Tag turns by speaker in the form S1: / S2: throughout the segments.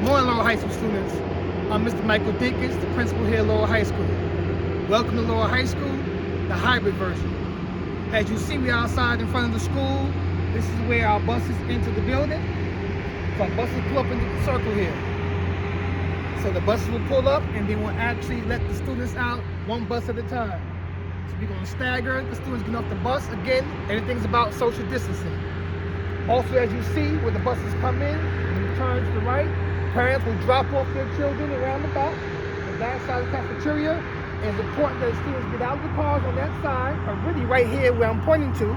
S1: Good morning, Laurel High School students. I'm Mr. Michael Dinkins, the principal here at Laurel High School. Welcome to Laurel High School, the hybrid version. As you see, we're outside in front of the school. This is where our buses enter the building. So our buses pull up into the circle here. So the buses will pull up and then we'll actually let the students out one bus at a time. So we're going to stagger the students getting off the bus. Again, everything's about social distancing. Also, as you see, where the buses come in, when you turn to the right, parents will drop off their children around the back side of the cafeteria. And it's important that the students get out of the cars on that side, or really right here where I'm pointing to,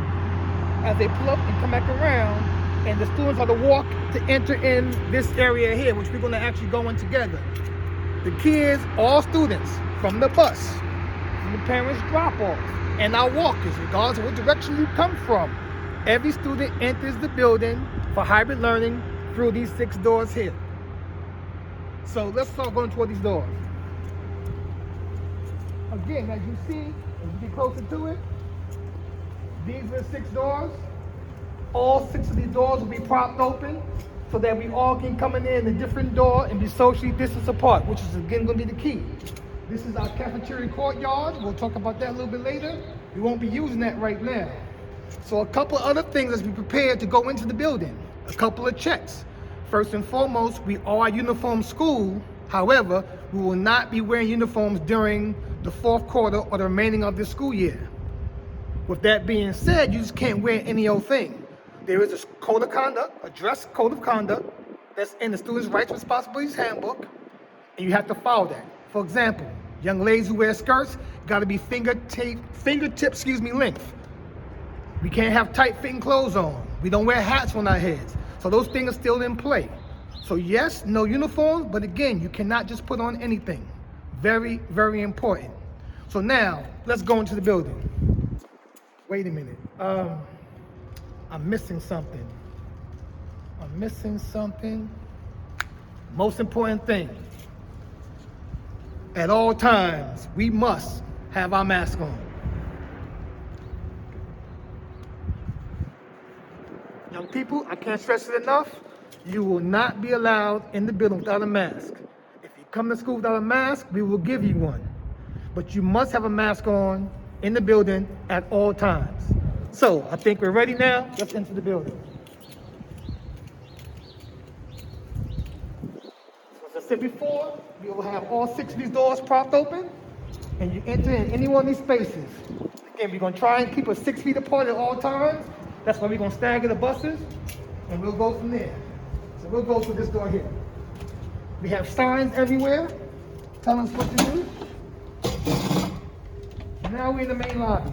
S1: as they pull up and come back around. And the students are to walk to enter in this area here, which we're going to actually go in together. The kids, all students, from the bus, from the parents' drop-off, and our walkers, regardless of what direction you come from, every student enters the building for hybrid learning through these 6 doors here. So let's start going toward these doors. Again, as you see, as you get closer to it, these are the 6 doors. All 6 of these doors will be propped open so that we all can come in a different door and be socially distanced apart, which is again going to be the key. This is our cafeteria courtyard. We'll talk about that a little bit later. We won't be using that right now. So a couple of other things as we prepare to go into the building. A couple of checks. First and foremost, we are a uniform school. However, we will not be wearing uniforms during the 4th quarter or the remaining of the school year. With that being said, you just can't wear any old thing. There is a code of conduct, a dress code of conduct that's in the Students' Rights and Responsibilities Handbook, and you have to follow that. For example, young ladies who wear skirts got to be fingertip length. We can't have tight-fitting clothes on. We don't wear hats on our heads. So those things are still in play. So yes, no uniforms, but again, you cannot just put on anything. Very, very important. So now, let's go into the building. Wait a minute. I'm missing something. Most important thing. At all times, we must have our mask on. Young people, I can't stress it enough. You will not be allowed in the building without a mask. If you come to school without a mask, we will give you one. But you must have a mask on in the building at all times. So, I think we're ready now. Let's enter the building. So, as I said before, we will have all 6 of these doors propped open, and you enter in any one of these spaces. Again, we're going to try and keep us 6 feet apart at all times. That's why we're going to stagger the buses, and we'll go from there. So we'll go through this door here. We have signs everywhere telling us what to do. Now we're in the main lobby,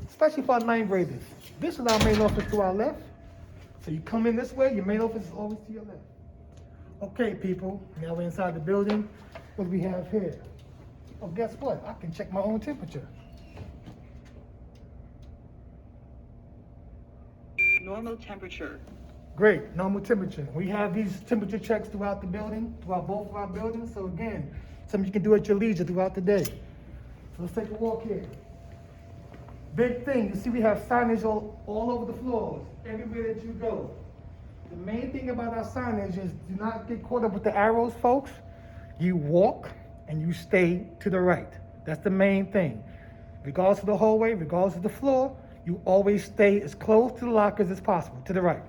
S1: especially for our 9th graders. This is our main office to our left. So you come in this way, your main office is always to your left. Okay, people, now we're inside the building. What do we have here? Oh, guess what? I can check my own temperature.
S2: Normal temperature.
S1: Great, normal temperature. We have these temperature checks throughout the building, throughout both of our buildings. So again, something you can do at your leisure throughout the day. So let's take a walk here. Big thing, you see we have signage all over the floors, everywhere that you go. The main thing about our signage is do not get caught up with the arrows, folks. You walk and you stay to the right. That's the main thing. Regardless of the hallway, regardless of the floor, you always stay as close to the lockers as possible, to the right.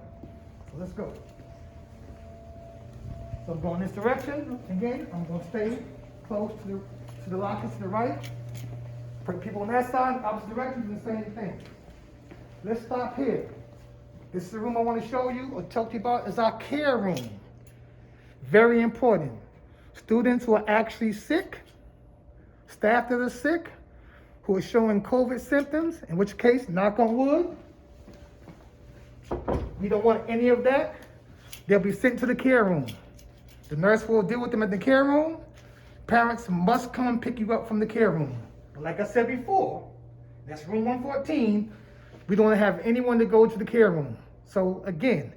S1: So let's go. So I'm going this direction. Again, I'm going to stay close to the lockers to the right. For people on that side, opposite direction, do the same thing. Let's stop here. This is the room I want to show you or talk to you about is our care room. Very important. Students who are actually sick, staff that are sick, who are showing COVID symptoms, in which case, knock on wood, we don't want any of that. They'll be sent to the care room. The nurse will deal with them at the care room. Parents must come and pick you up from the care room. But like I said before, that's room 114. We don't have anyone to go to the care room. So again,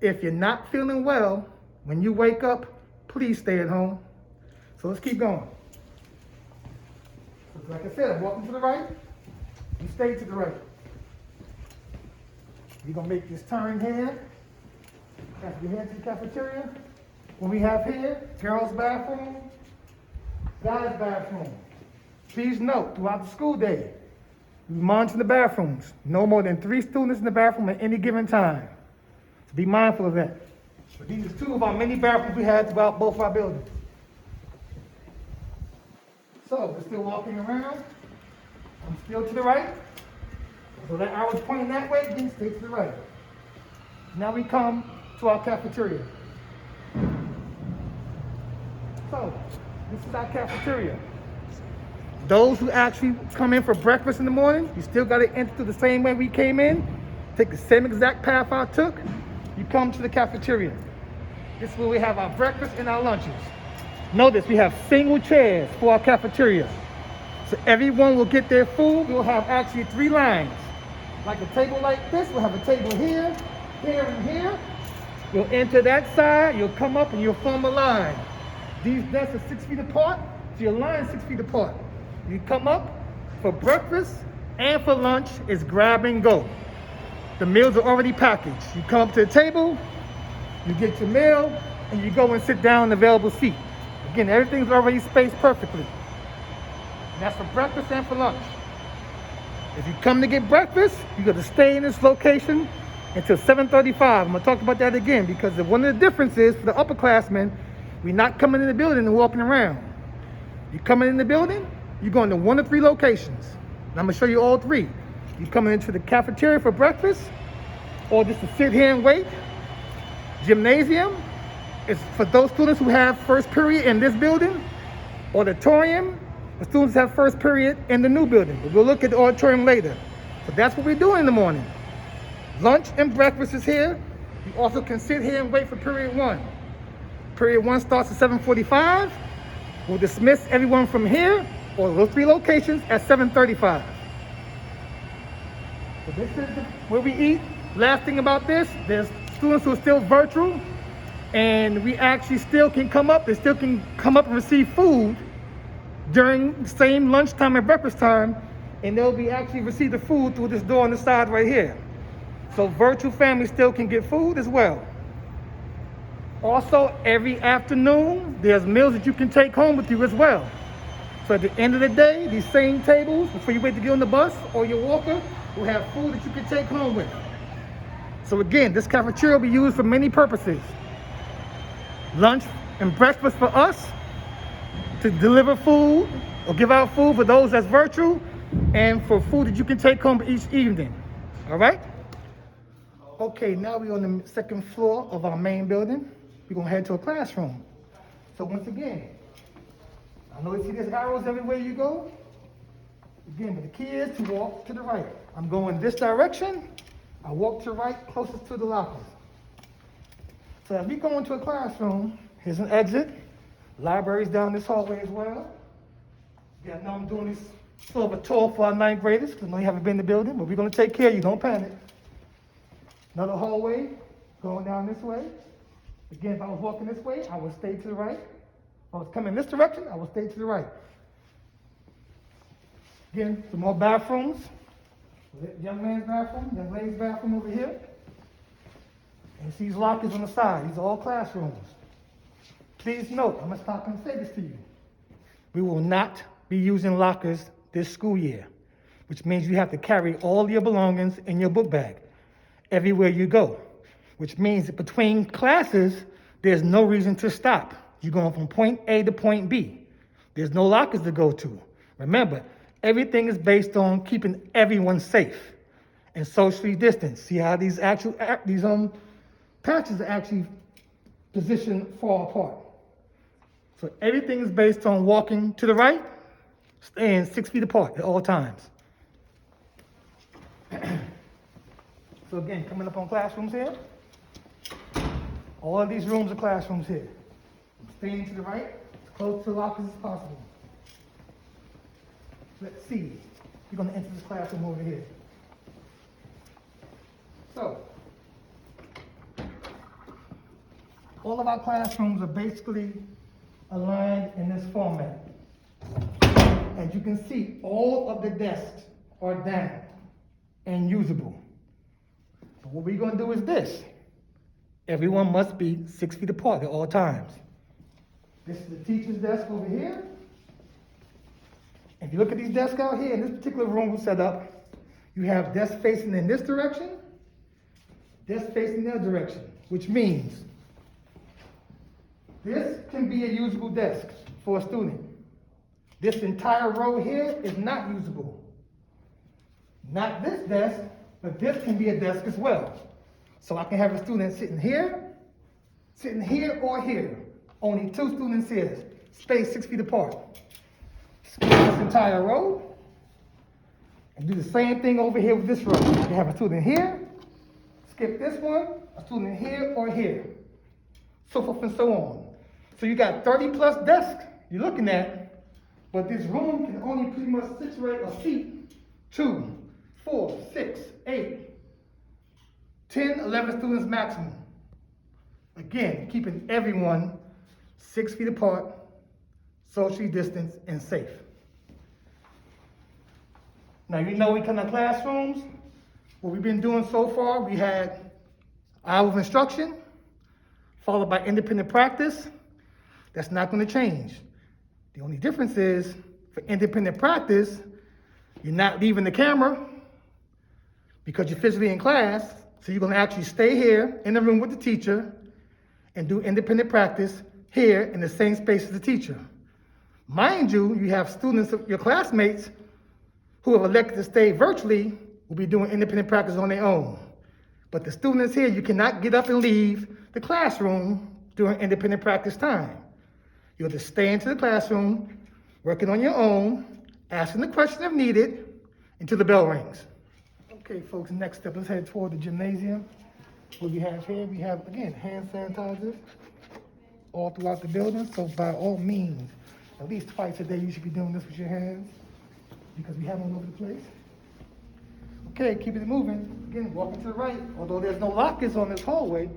S1: if you're not feeling well, when you wake up, please stay at home. So let's keep going. Like I said, I'm walking to the right, you stay to the right. You're gonna make this turn here, after you head to the cafeteria, What we have here, girls' bathroom, guys' bathroom. Please note, throughout the school day, we monitor the bathrooms. No more than 3 students in the bathroom at any given time. So be mindful of that. But these are 2 of our many bathrooms we had throughout both our buildings. So, we're still walking around. I'm still to the right. So that arrow's pointing that way, then stay to the right. Now we come to our cafeteria. So, this is our cafeteria. Those who actually come in for breakfast in the morning, you still got to enter the same way we came in. Take the same exact path I took. You come to the cafeteria. This is where we have our breakfast and our lunches. Notice we have single chairs for our cafeteria. So everyone will get their food. We'll have actually 3 lines. Like a table like this, we'll have a table here, here, and here. You'll enter that side, you'll come up and you'll form a line. These desks are 6 feet apart, so your line is 6 feet apart. You come up for breakfast and for lunch is grab and go. The meals are already packaged. You come up to the table, you get your meal, and you go and sit down in the available seat. Again, everything's already spaced perfectly. And that's for breakfast and for lunch. If you come to get breakfast, you got to stay in this location until 7:35. I'm going to talk about that again because one of the differences for the upperclassmen, we're not coming in the building and walking around. You're coming in the building, you're going to 1 of 3 locations. And I'm going to show you all 3. You're coming into the cafeteria for breakfast, or just to sit here and wait. Gymnasium is for those students who have first period in this building. Auditorium, the students have first period in the new building. But we'll look at the auditorium later. So that's what we're doing in the morning. Lunch and breakfast is here. You also can sit here and wait for period 1. Period 1 starts at 7:45. We'll dismiss everyone from here or those 3 locations at 7:35. So this is where we eat. Last thing about this, there's students who are still virtual, and we actually still can come up. They still can come up and receive food during the same lunchtime and breakfast time, and they'll be actually receive the food through this door on the side right here. So virtual families still can get food as well. Also, every afternoon, there's meals that you can take home with you as well. So at the end of the day, these same tables, before you wait to get on the bus or your walker, will have food that you can take home with. So again, this cafeteria will be used for many purposes. Lunch and breakfast for us, to deliver food or give out food for those that's virtual, and for food that you can take home each evening. All right? Okay, now we're on the 2nd floor of our main building. We're gonna head to a classroom. So once again, I know you see there's arrows everywhere you go. Again, but the key is to walk to the right. I'm going this direction. I walk to the right, closest to the lockers. So as we go into a classroom, here's an exit. Library's down this hallway as well. Yeah, I know I'm doing this sort of a tour for our 9th graders because I know you haven't been in the building, but we're going to take care of you. Don't panic. Another hallway going down this way. Again, if I was walking this way, I would stay to the right. If I was coming this direction, I would stay to the right. Again, some more bathrooms. Young man's bathroom, young lady's bathroom over here. And these lockers on the side. These are all classrooms. Please note, I'm going to stop and say this to you. We will not be using lockers this school year, which means you have to carry all your belongings in your book bag everywhere you go, which means that between classes, there's no reason to stop. You're going from point A to point B. There's no lockers to go to. Remember, everything is based on keeping everyone safe and socially distanced. See how these patches are actually positioned far apart. So everything is based on walking to the right, staying 6 feet apart at all times. So again, coming up on classrooms here. All of these rooms are classrooms here. Staying to the right, as close to the lockers as possible. Let's see. You're going to enter this classroom over here. So, all of our classrooms are basically aligned in this format. As you can see, all of the desks are down and usable. But what we're going to do is this. Everyone must be 6 feet apart at all times. This is the teacher's desk over here. If you look at these desks out here, in this particular room we set up, you have desks facing in this direction, desks facing that direction, which means this can be a usable desk for a student. This entire row here is not usable. Not this desk, but this can be a desk as well. So I can have a student sitting here, or here. Only 2 students here, spaced 6 feet apart. Skip this entire row, and do the same thing over here with this row. You have a student here, skip this one, a student here or here. So forth and so on. So you got 30 plus desks you're looking at, but this room can only pretty much situate or seat 2, 4, 6, 8, 10, 11 students maximum. Again, keeping everyone 6 feet apart, socially distanced, and safe. Now, you know we come to classrooms. What we've been doing so far, we had hour of instruction, followed by independent practice. That's not going to change. The only difference is, for independent practice, you're not leaving the camera because you're physically in class, so you're going to actually stay here in the room with the teacher and do independent practice here in the same space as the teacher. Mind you, you have students, your classmates, who have elected to stay virtually, will be doing independent practice on their own. But the students here, you cannot get up and leave the classroom during independent practice time. You'll just stay into the classroom, working on your own, asking the question if needed, until the bell rings. Okay, folks, next step, let's head toward the gymnasium. What we have here, we have, again, hand sanitizers all throughout the building. So by all means, at least twice a day, you should be doing this with your hands, because we have them all over the place. Okay, keep it moving. Again, walking to the right. Although there's no lockers on this hallway,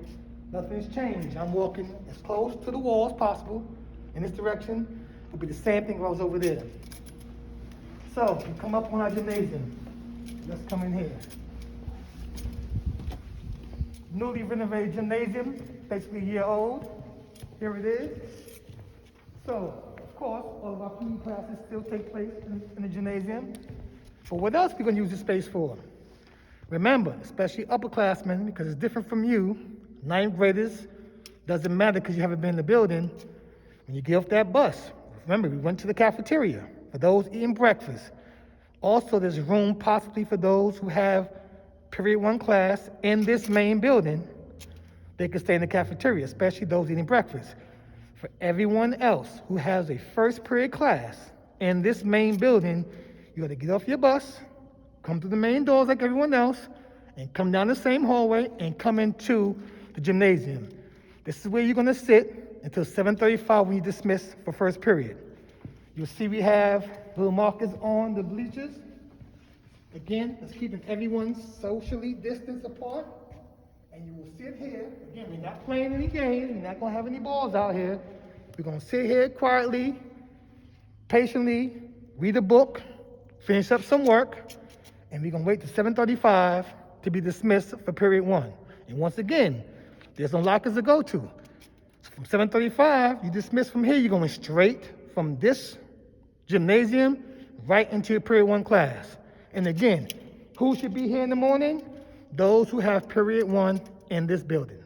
S1: nothing's changed. I'm walking as close to the wall as possible in this direction. It'll be the same thing if I was over there. So, we come up on our gymnasium. Let's come in here. Newly renovated gymnasium, basically a year old. Here it is. So, of course, all of our PE classes still take place in the gymnasium. But what else are we going to use this space for? Remember, especially upperclassmen, because it's different from you, 9th graders, doesn't matter because you haven't been in the building. When you get off that bus, remember, we went to the cafeteria for those eating breakfast. Also, there's room possibly for those who have period 1 class in this main building. They can stay in the cafeteria, especially those eating breakfast. For everyone else who has a first period class in this main building, you got to get off your bus, come through the main doors like everyone else, and come down the same hallway and come into the gymnasium. This is where you're going to sit until 7:35 when you dismiss for first period. You'll see we have little markers on the bleachers. Again, that's keeping everyone socially distanced apart. And you will sit here. Again, we're not playing any games. We're not going to have any balls out here. We're going to sit here quietly, patiently, read a book, finish up some work, and we're going to wait till 7:35 to be dismissed for period 1. And once again, there's no lockers to go to. So from 7:35, you dismiss from here, you're going straight from this gymnasium right into your period 1 class. And again, who should be here in the morning? Those who have period 1 in this building.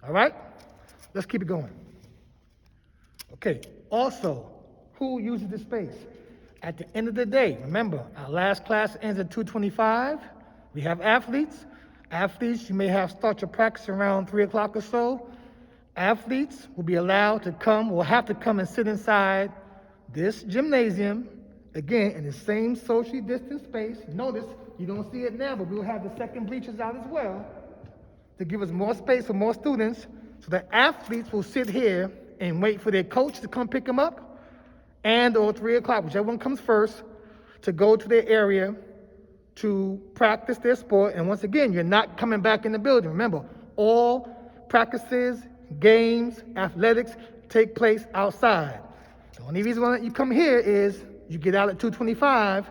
S1: All right? Let's keep it going. Okay, also, who uses this space? At the end of the day, remember, our last class ends at 2:25. We have athletes. Athletes, you may have start your practice around 3 o'clock or so. Athletes will be allowed to come, will have to come and sit inside this gymnasium, again, in the same socially distanced space. Notice, you don't see it now, but we'll have the second bleachers out as well to give us more space for more students, so that athletes will sit here and wait for their coach to come pick them up, and or 3 o'clock, whichever one comes first, to go to their area to practice their sport. And once again, you're not coming back in the building. Remember, all practices, games, athletics take place outside. The only reason why you come here is you get out at 2:25,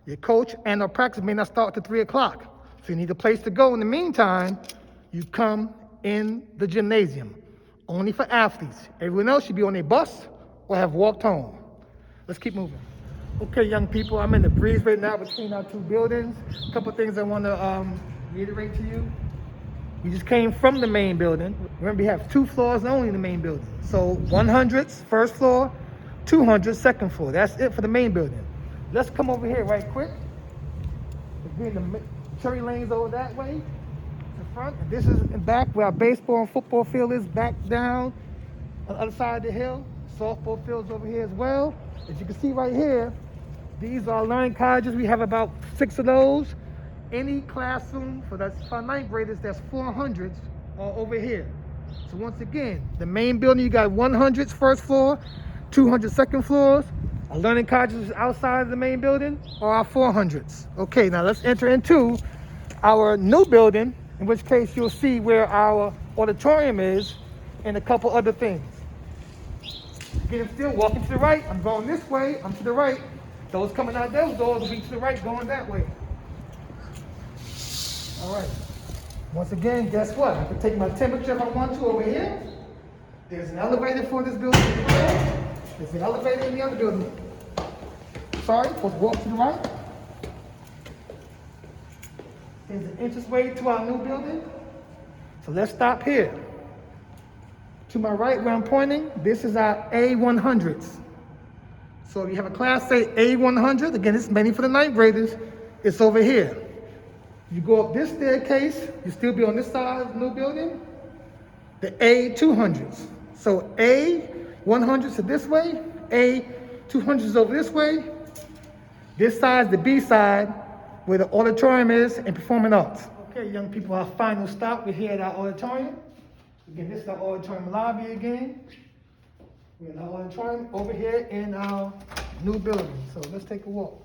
S1: your coach and our practice may not start till 3 o'clock. So you need a place to go. In the meantime, you come in the gymnasium, only for athletes. Everyone else should be on a bus or have walked home. Let's keep moving. Okay, young people, I'm in the breeze right now between our two buildings. A couple things I want to reiterate to you. We just came from the main building. Remember, we have 2 floors only in the main building. So 100s, first floor, 200s, second floor. That's it for the main building. Let's come over here right quick. Again, the cherry lane's over that way, the front. And this is in back where our baseball and football field is, back down on the other side of the hill. Softball field's over here as well. As you can see right here, these are learning cottages. We have about 6 of those. Any classroom for our 9th graders, that's 400s are over here. So once again, the main building, you got 100s first floor, 200 second floors. Our learning cottages outside of the main building are our 400s. Okay, now let's enter into our new building, in which case you'll see where our auditorium is and a couple other things. Again, still walking to the right. I'm going this way, I'm to the right. Those coming out those doors will be to the right, going that way. All right. Once again, guess what? I can take my temperature if I want to over here. There's an elevator for this building. There's an elevator in the other building. Sorry, supposed to walk to the right. There's an entranceway to our new building. So let's stop here. To my right where I'm pointing, this is our A100s. So if you have a class, say A100, again, it's mainly for the 9th graders, it's over here. You go up this staircase, you still be on this side of the new building, the A200s. So A100s are this way, A200s is over this way. This side's the B side, where the auditorium is and performing arts. Okay, young people, our final stop, we're here at our auditorium. Again, this is our auditorium lobby again. We're in our auditorium over here in our new building. So let's take a walk.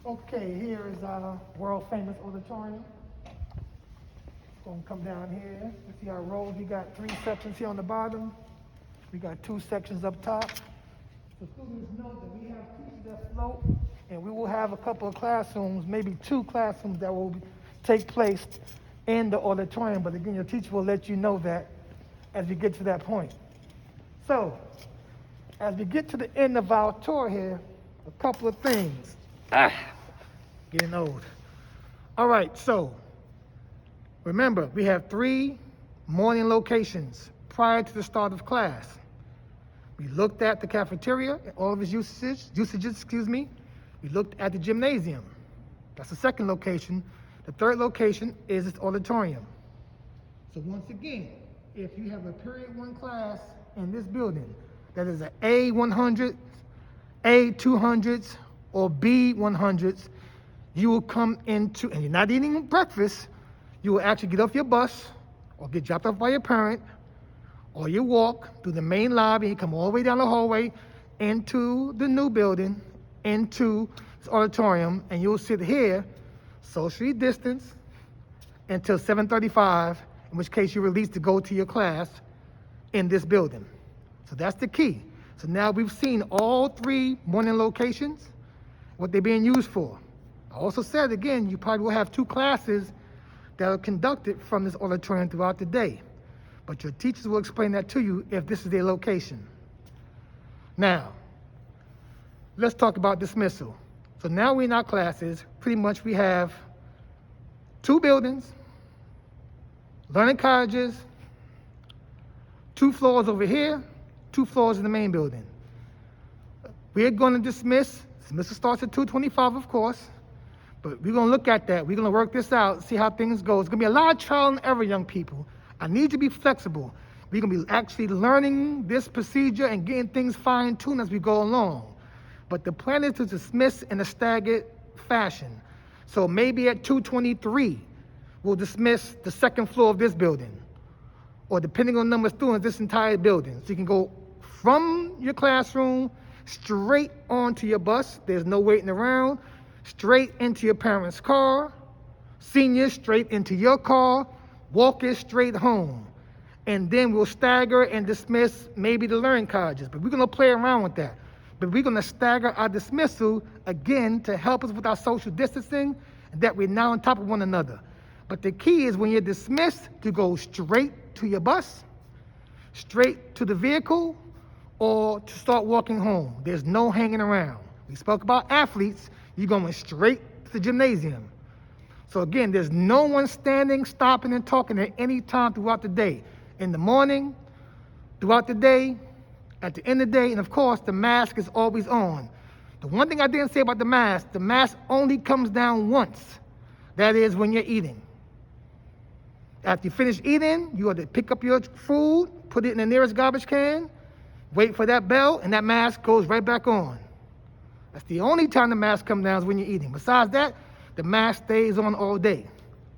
S1: Okay, here is our world famous auditorium. Gonna come down here. You see our rows, we got 3 sections here on the bottom. We got 2 sections up top. So students know that we have teachers that float, and we will have a couple of classrooms, maybe 2 classrooms that will take place in the auditorium. But again, your teacher will let you know that as we get to that point. So, as we get to the end of our tour here, a couple of things. Getting old. All right, so remember, we have 3 morning locations prior to the start of class. We looked at the cafeteria and all of its usages. We looked at the gymnasium. That's the 2nd location. The 3rd location is its auditorium. So once again, if you have a period 1 class in this building that is an A100, A200s, or B100s, you will come into, and you're not eating breakfast, you will actually get off your bus or get dropped off by your parent, or you walk through the main lobby, you come all the way down the hallway into the new building, into this auditorium, and you'll sit here, socially distanced, until 7:35, in which case you're released to go to your class in this building. So that's the key. So now we've seen all 3 morning locations, what they're being used for. I also said, again, you probably will have 2 classes that are conducted from this auditorium throughout the day. But your teachers will explain that to you if this is their location. Now, let's talk about dismissal. So now we're in our classes. Pretty much we have 2 buildings, learning cottages, 2 floors over here, 2 floors in the main building. We're going to dismiss. Dismissal starts at 2:25, of course. But we're going to look at that. We're going to work this out, see how things go. It's going to be a lot of trial and error, young people. I need you to be flexible. We're going to be actually learning this procedure and getting things fine-tuned as we go along. But the plan is to dismiss in a staggered fashion. So maybe at 2:23, we'll dismiss the 2nd floor of this building. Or depending on the number of students, this entire building. So you can go from your classroom straight onto your bus. There's no waiting around. Straight into your parents' car. Seniors straight into your car. Walkers straight home. And then we'll stagger and dismiss maybe the learning cottages. But we're going to play around with that. But we're going to stagger our dismissal again to help us with our social distancing and that we're now on top of one another. But the key is when you're dismissed to go straight to your bus, straight to the vehicle, or to start walking home. There's no hanging around. We spoke about athletes, you're going straight to the gymnasium. So again, there's no one standing, stopping, and talking at any time throughout the day. In the morning, throughout the day, at the end of the day, and of course, the mask is always on. The one thing I didn't say about the mask only comes down once. That is when you're eating. After you finish eating, you have to pick up your food, put it in the nearest garbage can, wait for that bell, and that mask goes right back on. That's the only time the mask comes down is when you're eating. Besides that, the mask stays on all day.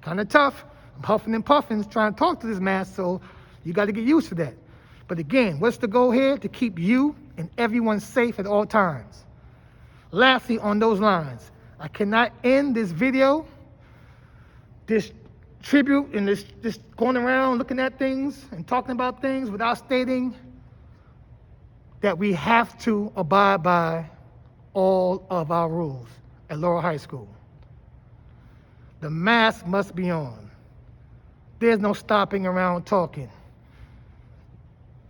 S1: Kind of tough. I'm huffing and puffing trying to talk to this mask, so you got to get used to that. But again, what's the goal here? To keep you and everyone safe at all times. Lastly, on those lines, I cannot end this video, this tribute, and this going around looking at things and talking about things without stating that we have to abide by all of our rules at Laurel High School. The mask must be on. There's no stopping around talking.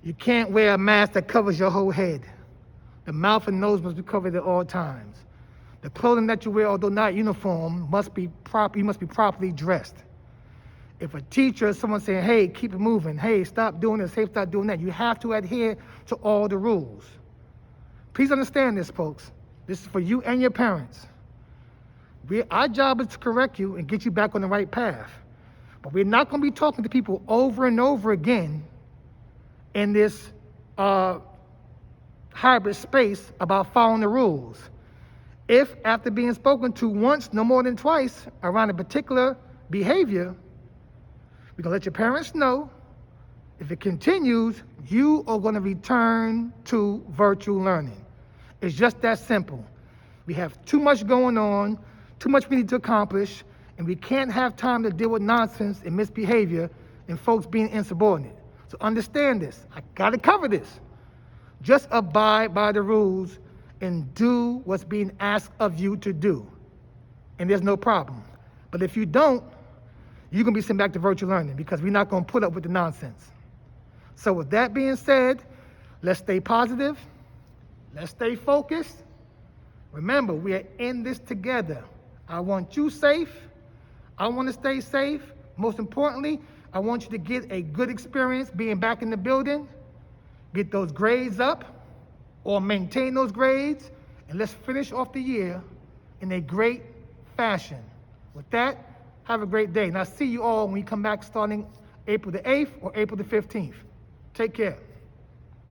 S1: You can't wear a mask that covers your whole head. The mouth and nose must be covered at all times. The clothing that you wear, although not uniform, must be properly dressed. If a teacher or someone saying, hey, keep it moving, hey, stop doing this, hey, stop doing that, you have to adhere to all the rules. Please understand this, folks. This is for you and your parents. Our job is to correct you and get you back on the right path. But we're not going to be talking to people over and over again in this hybrid space about following the rules. If after being spoken to once, no more than twice, around a particular behavior, we're going to let your parents know. If it continues, you are going to return to virtual learning. It's just that simple. We have too much going on, too much we need to accomplish, and we can't have time to deal with nonsense and misbehavior and folks being insubordinate. So understand this. I got to cover this. Just abide by the rules and do what's being asked of you to do. And there's no problem. But if you don't, you're going to be sent back to virtual learning because we're not going to put up with the nonsense. So with that being said, let's stay positive. Let's stay focused. Remember, we are in this together. I want you safe. I want to stay safe. Most importantly, I want you to get a good experience being back in the building. Get those grades up or maintain those grades. And let's finish off the year in a great fashion. With that, have a great day. And I'll see you all when we come back starting April the 8th or April the 15th. Take care.